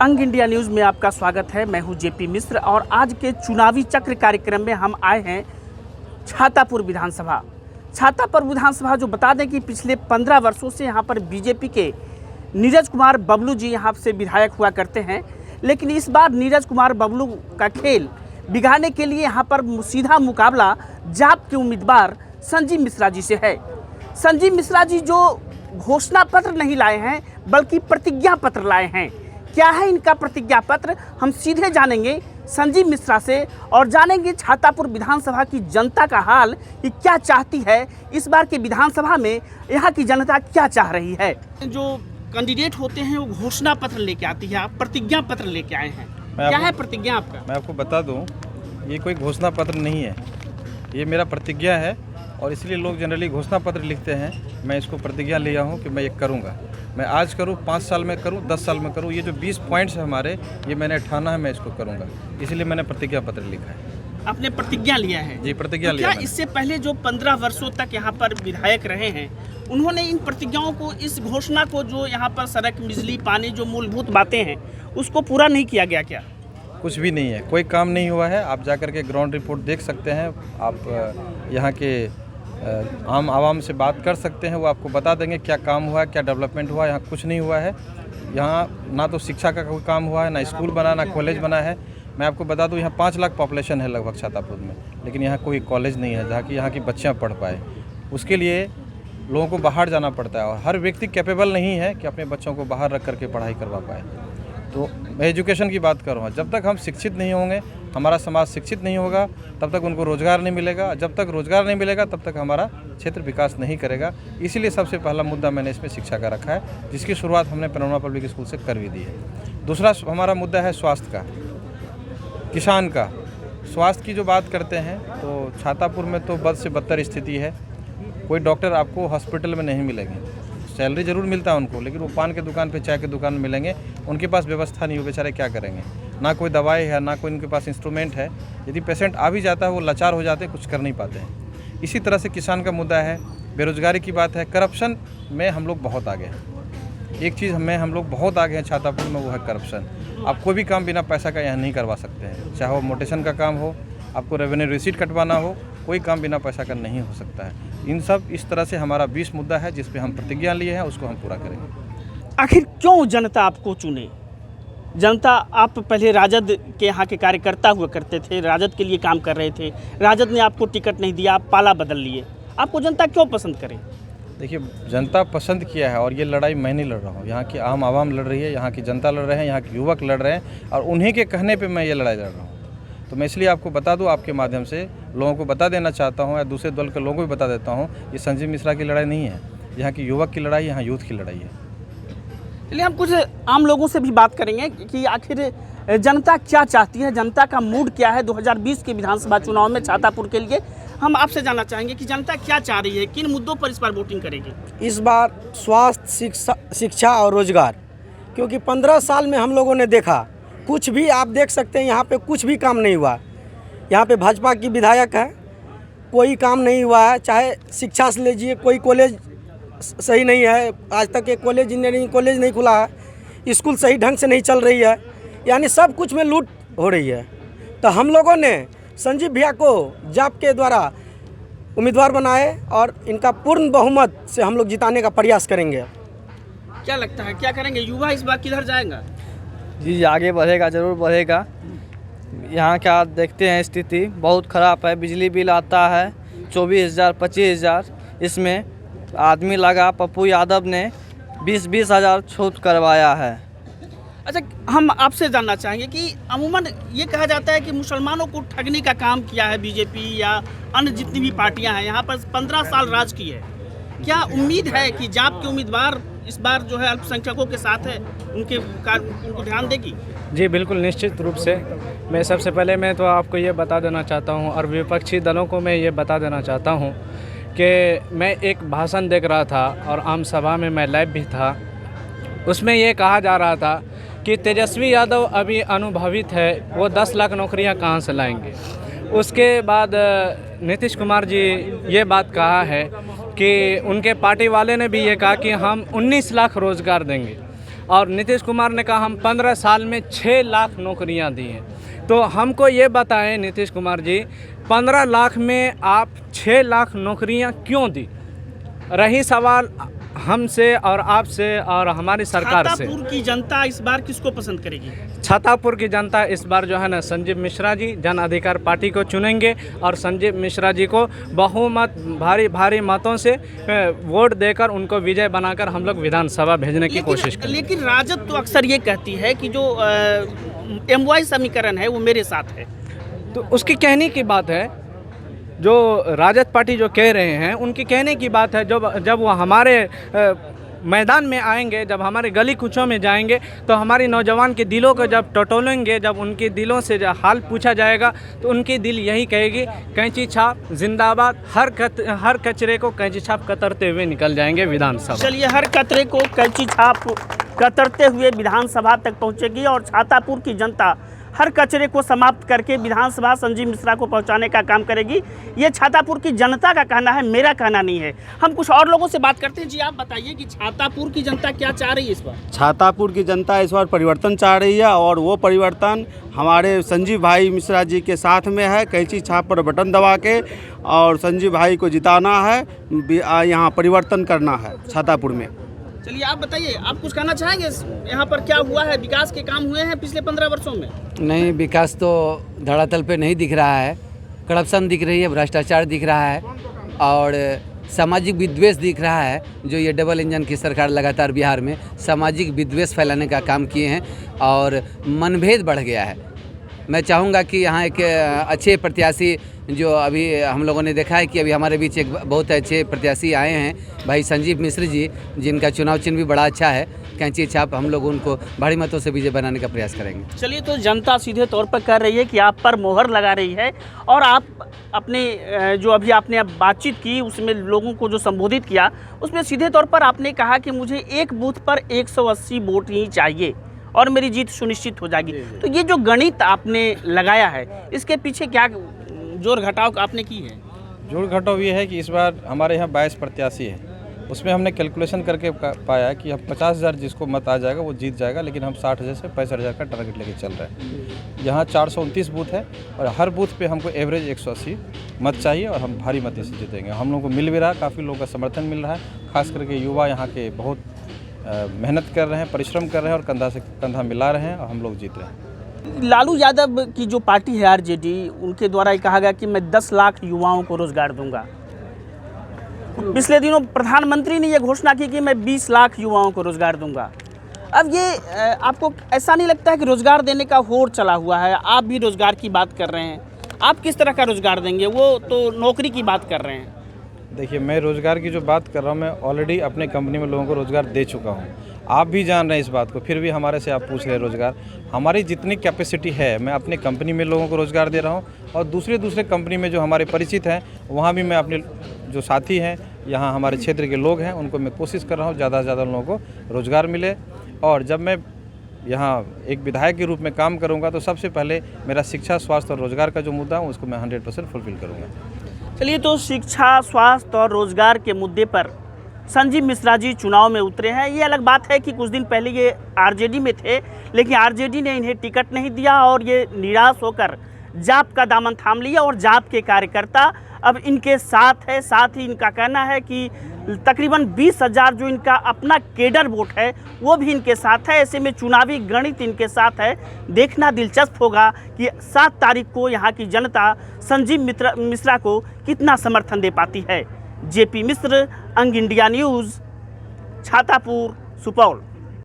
अंग India news में आपका स्वागत है। मैं हूं जेपी मिश्र और आज के चुनावी चक्र कार्यक्रम में हम आए हैं छातापुर विधानसभा। छातापुर विधानसभा जो बता दें कि पिछले 15 वर्षों से यहां पर बीजेपी के नीरज कुमार बबलू जी यहां से विधायक हुआ करते हैं, लेकिन इस बार नीरज कुमार बबलू का खेल बिगाड़ने के लिए यहां पर सीधा मुकाबला जाप के उम्मीदवार संजीव मिश्रा जी से है। संजीव मिश्रा जी जो घोषणा पत्र नहीं लाए हैं बल्कि प्रतिज्ञा पत्र लाए हैं। क्या है इनका प्रतिज्ञा पत्र, हम सीधे जानेंगे संजीव मिश्रा से और जानेंगे छातापुर विधानसभा की जनता का हाल कि क्या चाहती है इस बार के विधानसभा में, यहाँ की जनता क्या चाह रही है। जो कैंडिडेट होते हैं वो घोषणा पत्र लेके आती है, आप प्रतिज्ञा पत्र लेके आए हैं, क्या है प्रतिज्ञा आपका? मैं आपको बता दूं, ये कोई घोषणा पत्र नहीं है, ये मेरा प्रतिज्ञा है और इसलिए लोग जनरली घोषणा पत्र लिखते हैं। मैं इसको प्रतिज्ञा लिया हूं कि मैं ये करूंगा, मैं आज करूं, 5 साल में करूं, 10 साल में करूं। ये जो 20 पॉइंट्स है हमारे, ये मैंने ठाना है, मैं इसको करूंगा, इसलिए मैंने प्रतिज्ञा पत्र लिखा है। आपने प्रतिज्ञा लिया है? जी, प्रतिज्ञा तो लिया। क्या इससे पहले जो 15 वर्षों तक यहाँ पर विधायक रहे हैं उन्होंने इन प्रतिज्ञाओं को, इस घोषणा को, जो यहाँ पर सड़क, बिजली, पानी, जो मूलभूत बातें हैं उसको पूरा नहीं किया गया क्या? कुछ भी नहीं है, कोई काम नहीं हुआ है। आप जाकर के ग्राउंड रिपोर्ट देख सकते हैं, आप यहाँ के आम आवाम से बात कर सकते हैं, वो आपको बता देंगे क्या काम हुआ है, क्या डेवलपमेंट हुआ है। यहाँ कुछ नहीं हुआ है। यहाँ ना तो शिक्षा का कोई काम हुआ है, ना स्कूल बना, ना कॉलेज बना है। मैं आपको बता दूँ, यहाँ 5 लाख पॉपुलेशन है लगभग छातापुर में, लेकिन यहाँ कोई कॉलेज नहीं है जहाँ की यहाँ की बच्चियाँ पढ़ पाए। उसके लिए लोगों को बाहर जाना पड़ता है और हर व्यक्ति कैपेबल नहीं है कि अपने बच्चों को बाहर रख करके पढ़ाई करवा पाए। तो मैं एजुकेशन की बात कर रहा हूँ। जब तक हम शिक्षित नहीं होंगे, हमारा समाज शिक्षित नहीं होगा, तब तक उनको रोज़गार नहीं मिलेगा। जब तक रोज़गार नहीं मिलेगा तब तक हमारा क्षेत्र विकास नहीं करेगा। इसीलिए सबसे पहला मुद्दा मैंने इसमें शिक्षा का रखा है, जिसकी शुरुआत हमने पैनोरमा पब्लिक स्कूल से कर भी दी है। दूसरा हमारा मुद्दा है स्वास्थ्य का, किसान का। स्वास्थ्य की जो बात करते हैं तो छातापुर में तो बद से बदतर स्थिति है। कोई डॉक्टर आपको हॉस्पिटल में नहीं मिलेंगे। सैलरी ज़रूर मिलता है उनको, लेकिन वो पान के दुकान पे, चाय के दुकान में मिलेंगे। उनके पास व्यवस्था नहीं हो, बेचारे क्या करेंगे? ना कोई दवाई है, ना कोई उनके पास इंस्ट्रूमेंट है। यदि पेशेंट आ भी जाता है वो लाचार हो जाते हैं, कुछ कर नहीं पाते हैं। इसी तरह से किसान का मुद्दा है, बेरोजगारी की बात है। करप्शन में हम लोग बहुत आगे हैं। एक चीज़ में हम लोग बहुत आगे हैं छातापुर में, वो है करप्शन। आप कोई भी काम बिना पैसा का यहाँ नहीं करवा सकते हैं, चाहे वो मोटेशन का काम हो, आपको रेवेन्यू रिसीट कटवाना हो, कोई काम बिना पैसा का नहीं हो सकता है। इन सब इस तरह से हमारा 20 मुद्दा है जिस पे हम प्रतिज्ञा लिए हैं, उसको हम पूरा करेंगे। आखिर क्यों जनता आपको चुने? जनता, आप पहले राजद के यहाँ के कार्यकर्ता हुआ करते थे, राजद के लिए काम कर रहे थे, राजद ने आपको टिकट नहीं दिया, आप पाला बदल लिए, आपको जनता क्यों पसंद करे? देखिए, जनता पसंद किया है और ये लड़ाई मैं नहीं लड़ रहा हूँ, यहाँ की आम आवाम लड़ रही है, यहाँ की जनता लड़ रहे हैं, यहाँ के युवक लड़ रहे हैं और उन्हीं के कहने पर मैं ये लड़ाई लड़ रहा हूँ। तो मैं इसलिए आपको बता दूं, आपके माध्यम से लोगों को बता देना चाहता हूं या दूसरे दल के लोगों को भी बता देता हूं, ये संजीव मिश्रा की लड़ाई नहीं है, यहाँ की युवक की लड़ाई, यहाँ यूथ की लड़ाई है। चलिए हम कुछ आम लोगों से भी बात करेंगे कि आखिर जनता क्या चाहती है, जनता का मूड क्या है 2020 के विधानसभा चुनाव में छातापुर के लिए। हम आपसे जानना चाहेंगे कि जनता क्या चाह रही है, किन मुद्दों पर इस बार वोटिंग करेगी? इस बार स्वास्थ्य, शिक्षा और रोजगार, क्योंकि 15 साल में हम लोगों ने देखा कुछ भी, आप देख सकते हैं यहाँ पे कुछ भी काम नहीं हुआ। यहाँ पे भाजपा की विधायक है, कोई काम नहीं हुआ है। चाहे शिक्षा से लीजिए, कोई कॉलेज सही नहीं है, आज तक एक कॉलेज, इंजीनियरिंग कॉलेज नहीं खुला है, स्कूल सही ढंग से नहीं चल रही है, यानी सब कुछ में लूट हो रही है। तो हम लोगों ने संजीव भैया को जाप के द्वारा उम्मीदवार बनाए और इनका पूर्ण बहुमत से हम लोग जिताने का प्रयास करेंगे। क्या लगता है, क्या करेंगे? युवा इस बार किधर जाएगा? जी, आगे बढ़ेगा, ज़रूर बढ़ेगा। यहाँ क्या देखते हैं, स्थिति बहुत ख़राब है। बिजली बिल आता है 24,000, 25,000, इसमें आदमी लगा पप्पू यादव ने 20-20 हज़ार छूट करवाया है। अच्छा, हम आपसे जानना चाहेंगे कि अमूमन ये कहा जाता है कि मुसलमानों को ठगने का काम किया है बीजेपी या अन्य जितनी भी पार्टियां हैं, यहाँ पर 15 साल राज की है। क्या उम्मीद है कि जाप के उम्मीदवार इस बार जो है अल्पसंख्यकों के साथ है, उनको ध्यान देगी? जी बिल्कुल, निश्चित रूप से। मैं सबसे पहले मैं तो आपको ये बता देना चाहता हूँ और विपक्षी दलों को मैं ये बता देना चाहता हूँ कि मैं एक भाषण देख रहा था और आम सभा में मैं लाइव भी था। उसमें ये कहा जा रहा था कि तेजस्वी यादव अभी अनुभवित है, वो 10 लाख नौकरियाँ कहाँ से लाएंगे। उसके बाद नीतीश कुमार जी ये बात कहा है कि उनके पार्टी वाले ने भी ये कहा कि हम 19 लाख रोज़गार देंगे और नीतीश कुमार ने कहा हम 15 साल में 6 लाख नौकरियां दी हैं। तो हमको ये बताएं नीतीश कुमार जी, 15 लाख में आप 6 लाख नौकरियां क्यों दी? रही सवाल हमसे और आपसे और हमारी सरकार से, छातापुर की जनता इस बार किसको पसंद करेगी? छातापुर की जनता इस बार जो है ना संजीव मिश्रा जी जन अधिकार पार्टी को चुनेंगे और संजीव मिश्रा जी को बहुमत भारी मतों से वोट देकर उनको विजय बनाकर हम लोग विधानसभा भेजने की कोशिश करेंगे। लेकिन राजद तो अक्सर ये कहती है कि जो MY समीकरण है वो मेरे साथ है। तो उसकी कहने की बात है, जो राजद पार्टी जो कह रहे हैं उनकी कहने की बात है। जब वो हमारे मैदान में आएंगे, जब हमारे गली कूचों में जाएंगे, तो हमारी नौजवान के दिलों को जब टटोलेंगे, जब उनके दिलों से हाल पूछा जाएगा तो उनकी दिल यही कहेगी कैंची छाप जिंदाबाद। हर कचरे को कैंची छाप कतरते हुए निकल जाएंगे विधानसभा। चलिए, हर कचरे को कैंची छाप कतरते हुए विधानसभा तक पहुंचेगी और छातापुर की जनता हर कचरे को समाप्त करके विधानसभा संजीव मिश्रा को पहुंचाने का काम करेगी। ये छातापुर की जनता का कहना है, मेरा कहना नहीं है। हम कुछ और लोगों से बात करते हैं। जी, आप बताइए कि छातापुर की जनता क्या चाह रही है इस बार? छातापुर की जनता इस बार परिवर्तन चाह रही है और वो परिवर्तन हमारे संजीव भाई मिश्रा जी के साथ में है। कैंची छाप पर बटन दबा के और संजीव भाई को जिताना है, यहाँ परिवर्तन करना है छातापुर में। चलिए, आप बताइए, आप कुछ कहना चाहेंगे? यहाँ पर क्या हुआ है? विकास के काम हुए हैं पिछले 15 वर्षों में? नहीं, विकास तो धरातल पे नहीं दिख रहा है। करप्शन दिख रही है, भ्रष्टाचार दिख रहा है और सामाजिक विद्वेष दिख रहा है। जो ये डबल इंजन की सरकार लगातार बिहार में सामाजिक विद्वेष फैलाने का काम किए हैं और मनभेद बढ़ गया है। मैं चाहूँगा कि यहाँ एक अच्छे प्रत्याशी, जो अभी हम लोगों ने देखा है कि अभी हमारे बीच एक बहुत अच्छे प्रत्याशी आए हैं भाई संजीव मिश्र जी, जिनका चुनाव चिन्ह भी बड़ा अच्छा है, कैंची छाप। हम लोग उनको भारी मतों से विजय बनाने का प्रयास करेंगे। चलिए, तो जनता सीधे तौर पर कर रही है कि आप पर मोहर लगा रही है और आप अपने जो अभी आपने अब बातचीत की उसमें लोगों को जो संबोधित किया उसमें सीधे तौर पर आपने कहा कि मुझे एक बूथ पर 180 वोट ही चाहिए और मेरी जीत सुनिश्चित हो जाएगी। तो ये जो गणित आपने लगाया है, इसके पीछे क्या जोड़ घटाव आपने की है? जोड़ घटाव ये है कि इस बार हमारे यहाँ 22 प्रत्याशी है, उसमें हमने कैलकुलेशन करके पाया कि हम 50,000 जिसको मत आ जाएगा वो जीत जाएगा, लेकिन हम 60,000 से 65,000 का टारगेट लेके चल रहे हैं। यहाँ 429 बूथ है और हर बूथ पे हमको एवरेज 180 मत चाहिए और हम भारी मत से जीतेंगे। हम लोगों को मिल भी रहा है, काफ़ी लोगों का समर्थन मिल रहा है। खास करके युवा यहाँ के बहुत मेहनत कर रहे हैं, परिश्रम कर रहे हैं और कंधा से कंधा मिला रहे हैं और हम लोग जीत रहे हैं। लालू यादव की जो पार्टी है RJD, उनके द्वारा ये कहा गया कि मैं 10 लाख युवाओं को रोजगार दूंगा। पिछले दिनों प्रधानमंत्री ने यह घोषणा की कि मैं 20 लाख युवाओं को रोजगार दूंगा। अब ये आपको ऐसा नहीं लगता है कि रोजगार देने का होड़ चला हुआ है? आप भी रोजगार की बात कर रहे हैं, आप किस तरह का रोजगार देंगे? वो तो नौकरी की बात कर रहे हैं। देखिए, मैं रोज़गार की जो बात कर रहा हूँ, मैं ऑलरेडी अपने कंपनी में लोगों को रोज़गार दे चुका हूँ। आप भी जान रहे हैं इस बात को, फिर भी हमारे से आप पूछ रहे हैं रोज़गार। हमारी जितनी कैपेसिटी है, मैं अपनी कंपनी में लोगों को रोज़गार दे रहा हूँ और दूसरे कंपनी में जो हमारे परिचित हैं वहाँ भी मैं अपने जो साथी हैं, यहाँ हमारे क्षेत्र के लोग हैं, उनको मैं कोशिश कर रहा हूँ ज़्यादा से ज़्यादा लोगों को रोज़गार मिले। और जब मैं यहाँ एक विधायक के रूप में काम करूँगा तो सबसे पहले मेरा शिक्षा, स्वास्थ्य और रोज़गार का जो मुद्दा है उसको मैं 100% फुलफिल करूँगा। चलिए, तो शिक्षा, स्वास्थ्य और रोजगार के मुद्दे पर संजीव मिश्रा जी चुनाव में उतरे हैं। ये अलग बात है कि कुछ दिन पहले ये RJD में थे, लेकिन RJD ने इन्हें टिकट नहीं दिया और ये निराश होकर जाप का दामन थाम लिया और जाप के कार्यकर्ता अब इनके साथ है। साथ ही इनका कहना है कि तकरीबन 20,000 जो इनका अपना केडर वोट है वो भी इनके साथ है। ऐसे में चुनावी गणित इनके साथ है। देखना दिलचस्प होगा कि 7 तारीख को यहाँ की जनता संजीव मिश्रा को कितना समर्थन दे पाती है। JP मिश्र, अंग इंडिया न्यूज़, छातापुर, सुपौल।